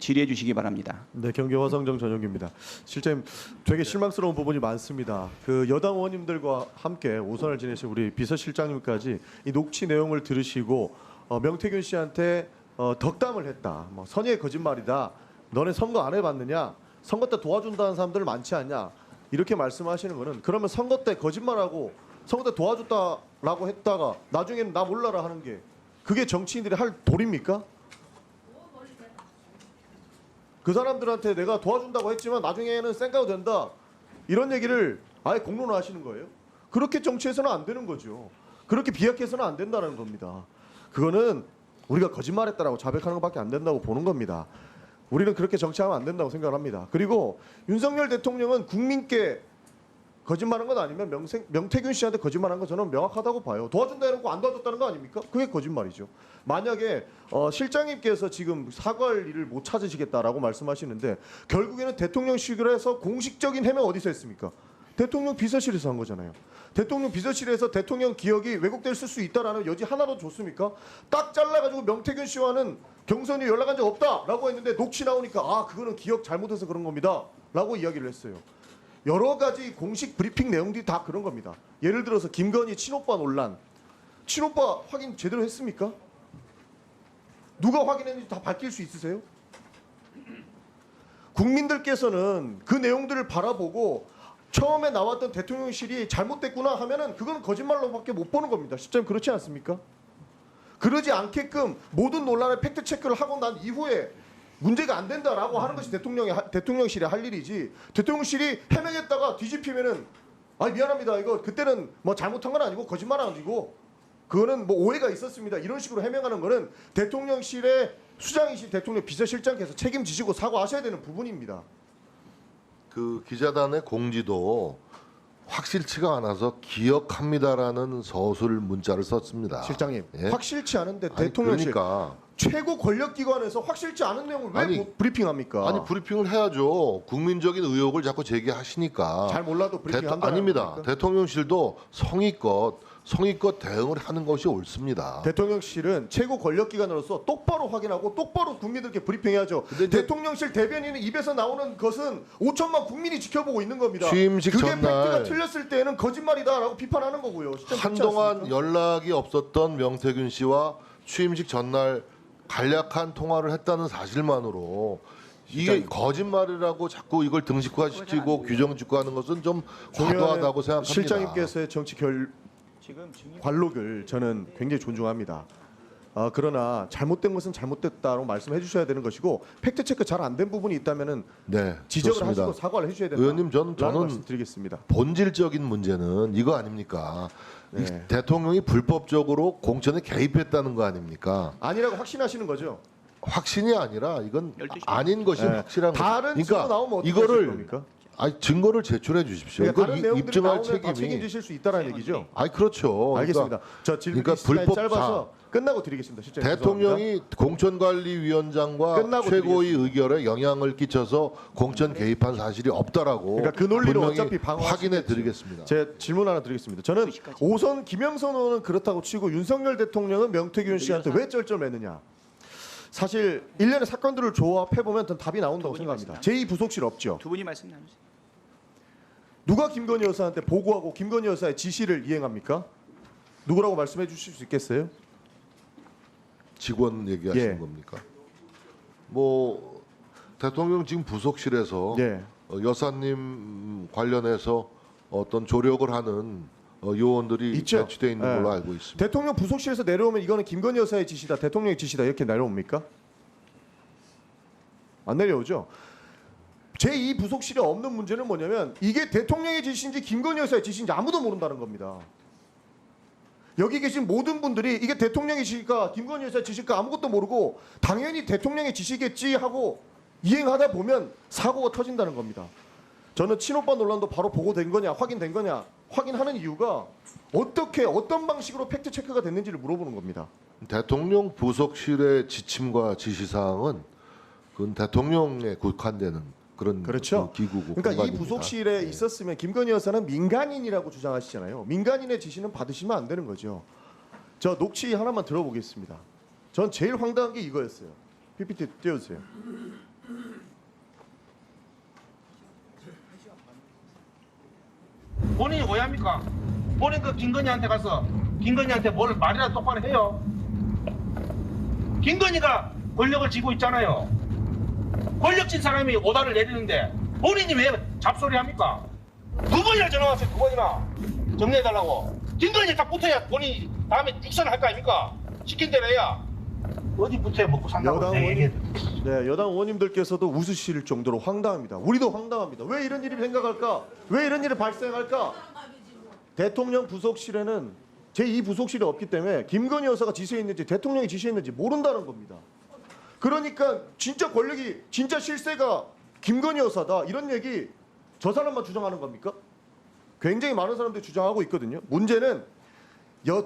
질의해 주시기 바랍니다. 네, 경기 화성정 전용기입니다. 실제 되게 실망스러운 부분이 많습니다. 그 여당 의원님들과 함께 오선을 지내신 우리 비서실장님까지 이 녹취 내용을 들으시고 명태균 씨한테 덕담을 했다. 뭐 선의의 거짓말이다. 너네 선거 안 해봤느냐? 선거 때 도와준다는 사람들 많지 않냐? 이렇게 말씀하시는 거는 그러면 선거 때 거짓말하고 선거 때 도와줬다라고 했다가 나중에는 나 몰라라 하는 게 그게 정치인들이 할 도리입니까? 그 사람들한테 내가 도와준다고 했지만 나중에는 쌩까도 된다. 이런 얘기를 아예 공론화하시는 거예요. 그렇게 정치해서는 안 되는 거죠. 그렇게 비약해서는 안 된다는 겁니다. 그거는 우리가 거짓말했다라고 자백하는 것밖에 안 된다고 보는 겁니다. 우리는 그렇게 정치하면 안 된다고 생각을 합니다. 그리고 윤석열 대통령은 국민께 거짓말한 건 아니면 명태균 씨한테 거짓말한 건 저는 명확하다고 봐요. 도와준다 해놓고 안 도와줬다는 거 아닙니까? 그게 거짓말이죠. 만약에 실장님께서 지금 사과할 일을 못 찾으시겠다라고 말씀하시는데 결국에는 대통령실을 해서 공식적인 해명 어디서 했습니까? 대통령 비서실에서 한 거잖아요. 대통령 비서실에서 대통령 기억이 왜곡될 수 있다라는 여지 하나도 줬습니까? 딱 잘라가지고 명태균 씨와는 경선이 연락한 적 없다라고 했는데 녹취 나오니까 아 그거는 기억 잘못해서 그런 겁니다 라고 이야기를 했어요. 여러 가지 공식 브리핑 내용들이 다 그런 겁니다. 예를 들어서 김건희 친오빠 논란. 친오빠 확인 제대로 했습니까? 누가 확인했는지 다 밝힐 수 있으세요? 국민들께서는 그 내용들을 바라보고 처음에 나왔던 대통령실이 잘못됐구나 하면은 그건 거짓말로밖에 못 보는 겁니다. 실제로 그렇지 않습니까? 그러지 않게끔 모든 논란의 팩트 체크를 하고 난 이후에 문제가 안 된다라고 하는 것이 대통령실이 할 일이지. 대통령실이 해명했다가 뒤집히면은 아 미안합니다. 이거 그때는 뭐 잘못한 건 아니고 거짓말 아니고 그거는 뭐 오해가 있었습니다. 이런 식으로 해명하는 거는 대통령실의 수장이신 대통령 비서실장께서 책임지시고 사과하셔야 되는 부분입니다. 그 기자단의 공지도 확실치가 않아서 기억합니다라는 서술 문자를 썼습니다. 실장님, 예? 확실치 않은데 아니, 대통령실 그러니까 최고 권력기관에서 확실치 않은 내용을 왜 브리핑합니까? 아니 브리핑을 해야죠. 국민적인 의혹을 자꾸 제기하시니까. 잘 몰라도 브리핑한다. 아닙니다. 대통령실도 성의껏 대응을 하는 것이 옳습니다. 대통령실은 최고 권력기관으로서 똑바로 확인하고 똑바로 국민들께 브리핑해야죠. 대통령실 대변인의 입에서 나오는 것은 5천만 국민이 지켜보고 있는 겁니다. 취임식 그게 전날 팩트가 틀렸을 때는 거짓말이다라고 비판하는 거고요. 한동안 연락이 없었던 명태균 씨와 취임식 전날 간략한 통화를 했다는 사실만으로 이게 거짓말이라고 자꾸 이걸 등식화시키고 규정짓고하는 것은 좀 과도하다고 생각합니다. 실장님께서의 정치 관록을 저는 굉장히 존중합니다. 그러나 잘못된 것은 잘못됐다고 말씀해 주셔야 되는 것이고 팩트 체크 잘 안 된 부분이 있다면은 네, 지적을 좋습니다. 하시고 사과를 해주셔야 된다. 의원님 저는 말씀드리겠습니다. 본질적인 문제는 이거 아닙니까? 네. 이 대통령이 불법적으로 공천에 개입했다는 거 아닙니까? 아니라고 확신하시는 거죠? 확신이 아니라 이건 아닌 것이 네. 확실한 거죠. 다른 그러니까 나오면 어떻게 이거를 겁니까? 아니 증거를 제출해 주십시오. 그러니까 이걸 다른 내용들이 입증할 나오면 다 책임이 책임지실 수 있다라는 얘기죠. 아니 그렇죠. 알겠습니다. 저 질문이 그러니까 불법 짧아서 끝나고 드리겠습니다. 실장님, 대통령이 공천관리위원장과 끝나고 최고의 의결에 영향을 끼쳐서 공천 개입한 사실이 없다라고 그러니까 그 논리를 분명히 어차피 방어하시겠죠. 확인해 드리겠습니다. 제 질문 하나 드리겠습니다. 저는 오선 김영선 의원은 그렇다고 치고 윤석열 대통령은 명태균 씨한테 왜 쩔쩔매느냐. 사실 일련의 사건들을 조합해보면 답이 나온다고 생각합니다. 제2부속실 없죠. 두 분이 말씀 나누세요. 누가 김건희 여사한테 보고하고 김건희 여사의 지시를 이행합니까? 누구라고 말씀해 주실 수 있겠어요? 직원 얘기하시는 예. 겁니까? 뭐 대통령 지금 부속실에서 예. 여사님 관련해서 어떤 조력을 하는 요원들이 있죠. 배치되어 있는 예. 걸로 알고 있습니다. 대통령 부속실에서 내려오면 이거는 김건희 여사의 지시다, 대통령의 지시다 이렇게 내려옵니까? 안 내려오죠. 제2부속실에 없는 문제는 뭐냐면 이게 대통령의 지시인지 김건희 여사의 지시인지 아무도 모른다는 겁니다. 여기 계신 모든 분들이 이게 대통령의 지시일까 김건희 여사의 지시일까 아무것도 모르고 당연히 대통령의 지시겠지 하고 이행하다 보면 사고가 터진다는 겁니다. 저는 친오빠 논란도 바로 보고된 거냐 확인된 거냐 확인하는 이유가 어떻게 어떤 방식으로 팩트 체크가 됐는지를 물어보는 겁니다. 대통령 부속실의 지침과 지시사항은 그건 대통령에 국한되는 그런 그렇죠. 그 기구고 그러니까 이 공간입니다. 부속실에 있었으면 김건희 여사는 민간인이라고 주장하시잖아요. 민간인의 지시는 받으시면 안 되는 거죠. 저 녹취 하나만 들어보겠습니다. 전 제일 황당한 게 이거였어요. PPT 띄워주세요. 본인이 오해합니까? 본인 그 김건희한테 가서 김건희한테 뭘 말이라도 똑바로 해요. 김건희가 권력을 쥐고 있잖아요. 권력진 사람이 오다를 내리는데 본인이 왜 잡소리 합니까? 두 번이나 전화 왔어요. 두 번이나 정리해달라고. 김건희 딱 붙어야 본인이 다음에 육선을 할 거 아닙니까? 시킨 대로 해야. 어디 붙어야 먹고 산다고 여당 내가 얘기해. 네, 여당 의원님들께서도 웃으실 정도로 황당합니다. 우리도 황당합니다. 왜 이런 일이 생각할까? 왜 이런 일이 발생할까? 대통령 부속실에는 제2 부속실이 없기 때문에 김건희 여사가 지시했는지 대통령이 지시했는지 모른다는 겁니다. 그러니까 진짜 권력이 진짜 실세가 김건희 여사다 이런 얘기 저 사람만 주장하는 겁니까? 굉장히 많은 사람들이 주장하고 있거든요. 문제는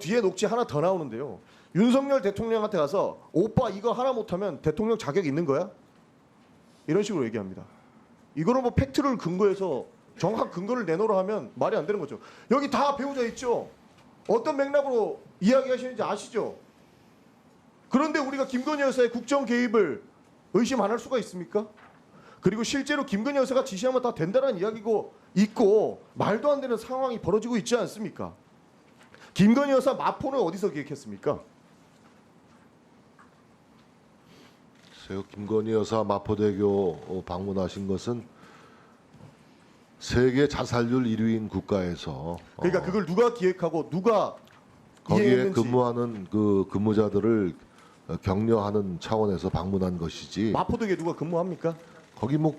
뒤에 녹취 하나 더 나오는데요. 윤석열 대통령한테 가서 오빠 이거 하나 못하면 대통령 자격 있는 거야? 이런 식으로 얘기합니다. 이거는 뭐 팩트를 근거해서 정확 근거를 내놓으라 하면 말이 안 되는 거죠. 여기 다 배우자 있죠. 어떤 맥락으로 이야기하시는지 아시죠? 그런데 우리가 김건희 여사의 국정 개입을 의심 안 할 수가 있습니까? 그리고 실제로 김건희 여사가 지시하면 다 된다는 이야기고 있고 말도 안 되는 상황이 벌어지고 있지 않습니까? 김건희 여사 마포는 어디서 기획했습니까? 글쎄요, 김건희 여사 마포대교 방문하신 것은 세계 자살률 1위인 국가에서 그러니까 그걸 누가 기획하고 누가 거기에 이해했는지. 근무하는 그 근무자들을 격려하는 차원에서 방문한 것이지. 마포대교에 누가 근무합니까? 거기 뭐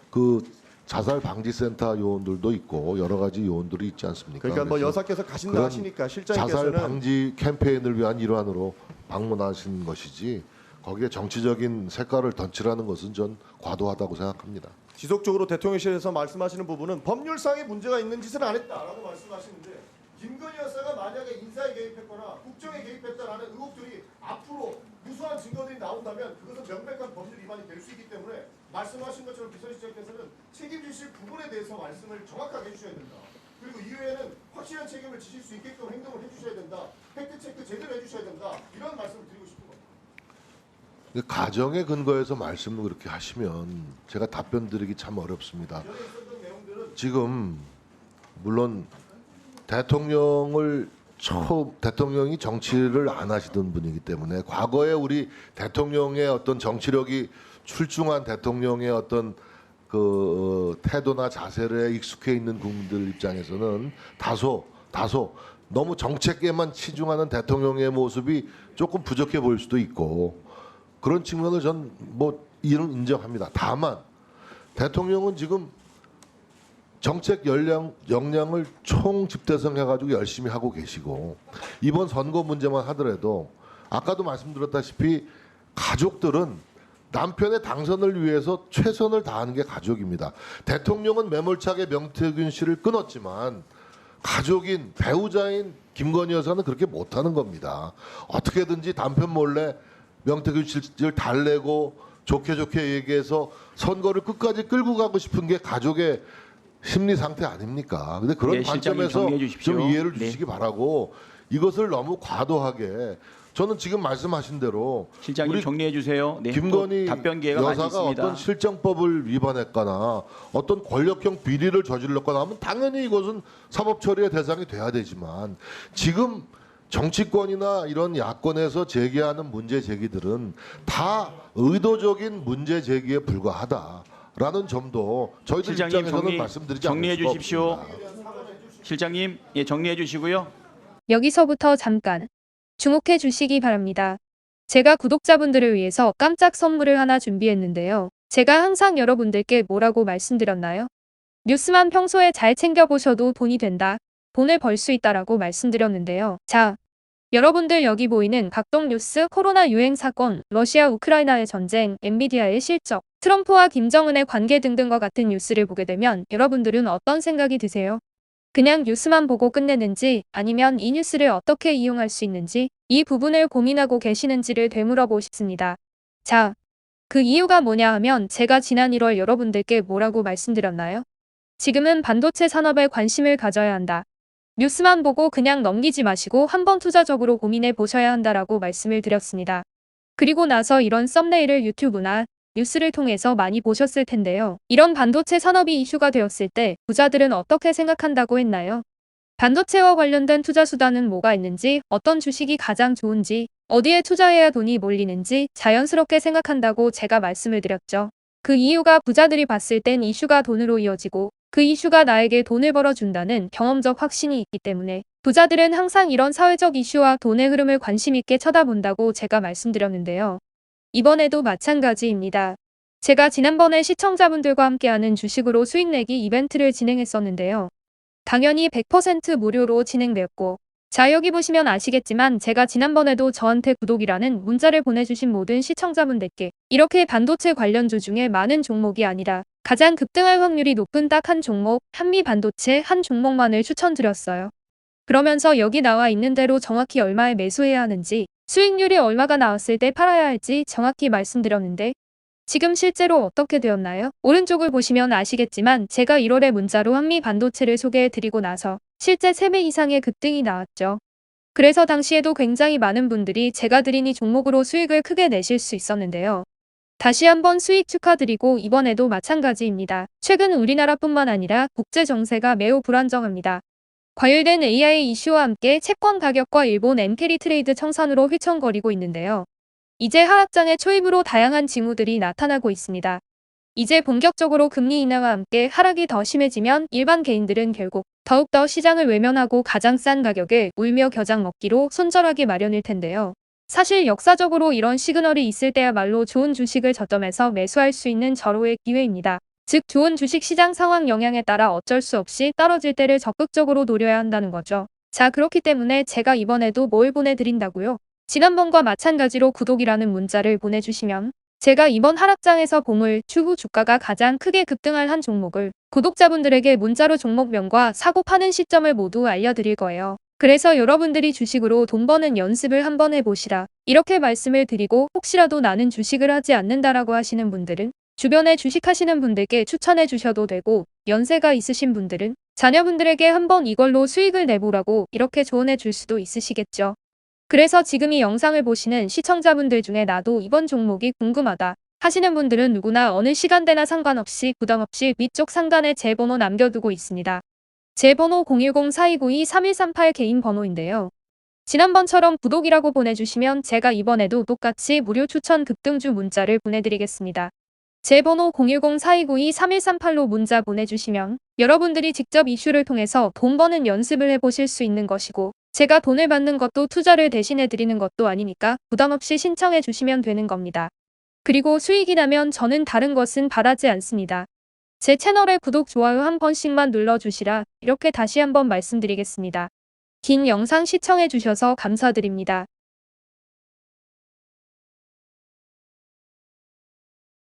그 자살 방지 센터 요원들도 있고 여러 가지 요원들이 있지 않습니까? 그러니까 뭐 그래서 여사께서 가신다 그런 하시니까 자살 실장님께서는 방지 캠페인을 위한 일환으로 방문하신 것이지 거기에 정치적인 색깔을 던치라는 것은 전 과도하다고 생각합니다. 지속적으로 대통령실에서 말씀하시는 부분은 법률상의 문제가 있는 짓을 안 했다라고 말씀하시는데 김건희 여사가 만약에 인사에 개입했거나 국정에 개입했다라는 의혹들이 앞으로 무수한 증거들이 나온다면 그것은 명백한 법률 위반이 될 수 있기 때문에 말씀하신 것처럼 비서실장께서는 책임지실 부분에 대해서 말씀을 정확하게 해주셔야 된다. 그리고 이후에는 확실한 책임을 지실 수 있게끔 행동을 해주셔야 된다. 팩트체크 제대로 해주셔야 된다. 이런 말씀을 드리고 싶은 겁니다. 근데 가정에 근거해서 말씀을 그렇게 하시면 제가 답변 드리기 참 어렵습니다. 전에 있었던 내용들은 지금 물론 대통령이 정치를 안 하시던 분이기 때문에 과거에 우리 대통령의 어떤 정치력이 출중한 대통령의 어떤 그 태도나 자세에 익숙해 있는 국민들 입장에서는 다소 너무 정책에만 치중하는 대통령의 모습이 조금 부족해 보일 수도 있고 그런 측면을 전 뭐 이런 인정합니다. 다만 대통령은 지금 정책 역량을 총 집대성해가지고 열심히 하고 계시고 이번 선거 문제만 하더라도 아까도 말씀드렸다시피 가족들은 남편의 당선을 위해서 최선을 다하는 게 가족입니다. 대통령은 매몰차게 명태균 씨를 끊었지만 가족인 배우자인 김건희 여사는 그렇게 못하는 겁니다. 어떻게든지 남편 몰래 명태균 씨를 달래고 좋게 얘기해서 선거를 끝까지 끌고 가고 싶은 게 가족의 심리 상태 아닙니까? 근데 그런 네, 실장님 관점에서 정리해 주십시오. 좀 이해를 네. 주시기 바라고 이것을 너무 과도하게 저는 지금 말씀하신 대로 실장님 우리 정리해 주세요. 네, 김건희 또 답변 기회가 많이 여사가 있습니다. 어떤 실정법을 위반했거나 어떤 권력형 비리를 저질렀거나 하면 당연히 이것은 사법 처리의 대상이 돼야 되지만 지금 정치권이나 이런 야권에서 제기하는 문제 제기들은 다 의도적인 문제 제기에 불과하다라는 점도 저희들 실장님 입장에서는 말씀드리지 않을 정리해 수가 주십시오. 없습니다. 실장님, 예, 정리해 주시고요. 여기서부터 잠깐 주목해 주시기 바랍니다. 제가 구독자분들을 위해서 깜짝 선물을 하나 준비했는데요. 제가 항상 여러분들께 뭐라고 말씀드렸나요? 뉴스만 평소에 잘 챙겨보셔도 돈이 된다. 돈을 벌 수 있다라고 말씀드렸는데요. 자, 여러분들 여기 보이는 각종 뉴스, 코로나 유행 사건, 러시아 우크라이나의 전쟁, 엔비디아의 실적, 트럼프와 김정은의 관계 등등과 같은 뉴스를 보게 되면 여러분들은 어떤 생각이 드세요? 그냥 뉴스만 보고 끝내는지 아니면 이 뉴스를 어떻게 이용할 수 있는지 이 부분을 고민하고 계시는지를 되물어보고 싶습니다. 자, 그 이유가 뭐냐 하면 제가 지난 1월 여러분들께 뭐라고 말씀드렸나요? 지금은 반도체 산업에 관심을 가져야 한다. 뉴스만 보고 그냥 넘기지 마시고 한번 투자적으로 고민해 보셔야 한다라고 말씀을 드렸습니다. 그리고 나서 이런 썸네일을 유튜브나 뉴스를 통해서 많이 보셨을 텐데요. 이런 반도체 산업이 이슈가 되었을 때 부자들은 어떻게 생각한다고 했나요? 반도체와 관련된 투자 수단은 뭐가 있는지, 어떤 주식이 가장 좋은지, 어디에 투자해야 돈이 몰리는지 자연스럽게 생각한다고 제가 말씀을 드렸죠. 그 이유가 부자들이 봤을 땐 이슈가 돈으로 이어지고 그 이슈가 나에게 돈을 벌어준다는 경험적 확신이 있기 때문에 부자들은 항상 이런 사회적 이슈와 돈의 흐름을 관심 있게 쳐다본다고 제가 말씀드렸는데요. 이번에도 마찬가지입니다. 제가 지난번에 시청자분들과 함께하는 주식으로 수익 내기 이벤트를 진행했었는데요. 당연히 100% 무료로 진행되었고, 자 여기 보시면 아시겠지만 제가 지난번에도 저한테 구독이라는 문자를 보내주신 모든 시청자분들께 이렇게 반도체 관련주 중에 많은 종목이 아니라 가장 급등할 확률이 높은 딱 한 종목, 한미반도체 한 종목만을 추천드렸어요. 그러면서 여기 나와 있는 대로 정확히 얼마에 매수해야 하는지, 수익률이 얼마가 나왔을 때 팔아야 할지 정확히 말씀드렸는데 지금 실제로 어떻게 되었나요? 오른쪽을 보시면 아시겠지만 제가 1월에 문자로 한미반도체를 소개해드리고 나서 실제 3배 이상의 급등이 나왔죠. 그래서 당시에도 굉장히 많은 분들이 제가 드린 이 종목으로 수익을 크게 내실 수 있었는데요. 다시 한번 수익 축하드리고 이번에도 마찬가지입니다. 최근 우리나라뿐만 아니라 국제 정세가 매우 불안정합니다. 과열된 AI 이슈와 함께 채권 가격과 일본 엔캐리 트레이드 청산으로 휘청거리고 있는데요. 이제 하락장의 초입으로 다양한 징후들이 나타나고 있습니다. 이제 본격적으로 금리 인하와 함께 하락이 더 심해지면 일반 개인들은 결국 더욱더 시장을 외면하고 가장 싼 가격에 울며 겨장 먹기로 손절하기 마련일 텐데요. 사실 역사적으로 이런 시그널이 있을 때야말로 좋은 주식을 저점에서 매수할 수 있는 절호의 기회입니다. 즉 좋은 주식 시장 상황 영향에 따라 어쩔 수 없이 떨어질 때를 적극적으로 노려야 한다는 거죠. 자 그렇기 때문에 제가 이번에도 뭘 보내드린다고요? 지난번과 마찬가지로 구독이라는 문자를 보내주시면 제가 이번 하락장에서 보물, 추후 주가가 가장 크게 급등할 한 종목을 구독자분들에게 문자로 종목명과 사고 파는 시점을 모두 알려드릴 거예요. 그래서 여러분들이 주식으로 돈 버는 연습을 한번 해보시라. 이렇게 말씀을 드리고 혹시라도 나는 주식을 하지 않는다라고 하시는 분들은 주변에 주식하시는 분들께 추천해 주셔도 되고 연세가 있으신 분들은 자녀분들에게 한번 이걸로 수익을 내보라고 이렇게 조언해 줄 수도 있으시겠죠. 그래서 지금 이 영상을 보시는 시청자분들 중에 나도 이번 종목이 궁금하다 하시는 분들은 누구나 어느 시간대나 상관없이 부담없이 위쪽 상단에 제 번호 남겨두고 있습니다. 제 번호 010-4292-3138 개인 번호인데요. 지난번처럼 구독이라고 보내주시면 제가 이번에도 똑같이 무료 추천 급등주 문자를 보내드리겠습니다. 제 번호 010-4292-3138로 문자 보내주시면 여러분들이 직접 이슈를 통해서 돈 버는 연습을 해보실 수 있는 것이고 제가 돈을 받는 것도 투자를 대신해 드리는 것도 아니니까 부담없이 신청해 주시면 되는 겁니다. 그리고 수익이 나면 저는 다른 것은 바라지 않습니다. 제 채널에 구독, 좋아요 한 번씩만 눌러주시라 이렇게 다시 한번 말씀드리겠습니다. 긴 영상 시청해 주셔서 감사드립니다.